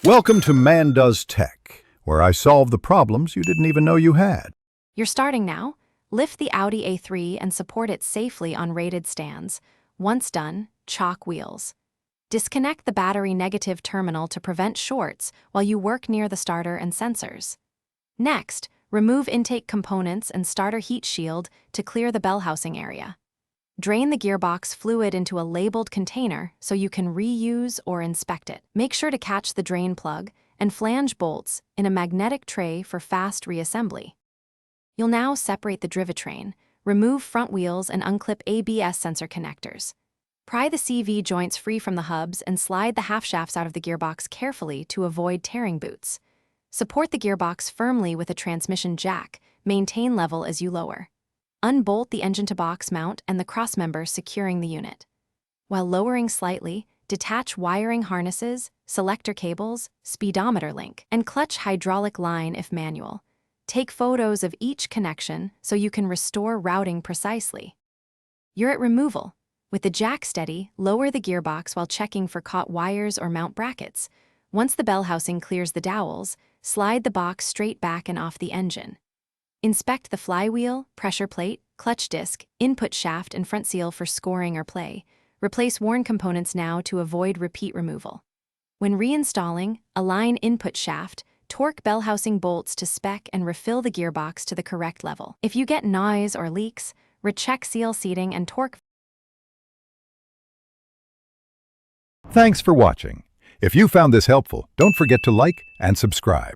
Welcome to Man Does Tech, where I solve the problems you didn't even know you had. You're starting now? Lift the Audi A3 and support it safely on rated stands. Once done, chalk wheels. Disconnect the battery negative terminal to prevent shorts while you work near the starter and sensors. Next, remove intake components and starter heat shield to clear the bell housing area. Drain the gearbox fluid into a labeled container so you can reuse or inspect it. Make sure to catch the drain plug and flange bolts in a magnetic tray for fast reassembly. You'll now separate the drivetrain, remove front wheels and unclip ABS sensor connectors. Pry the CV joints free from the hubs and slide the half shafts out of the gearbox carefully to avoid tearing boots. Support the gearbox firmly with a transmission jack, maintain level as you lower. Unbolt the engine-to-box mount and the crossmember securing the unit. While lowering slightly, detach wiring harnesses, selector cables, speedometer link, and clutch hydraulic line if manual. Take photos of each connection so you can restore routing precisely. You're at removal. With the jack steady, lower the gearbox while checking for caught wires or mount brackets. Once the bell housing clears the dowels, slide the box straight back and off the engine. Inspect the flywheel, pressure plate, clutch disc, input shaft, and front seal for scoring or play. Replace worn components now to avoid repeat removal. When reinstalling, align input shaft, torque bell housing bolts to spec, and refill the gearbox to the correct level. If you get noise or leaks, recheck seal seating and torque. Thanks for watching. If you found this helpful, don't forget to like and subscribe.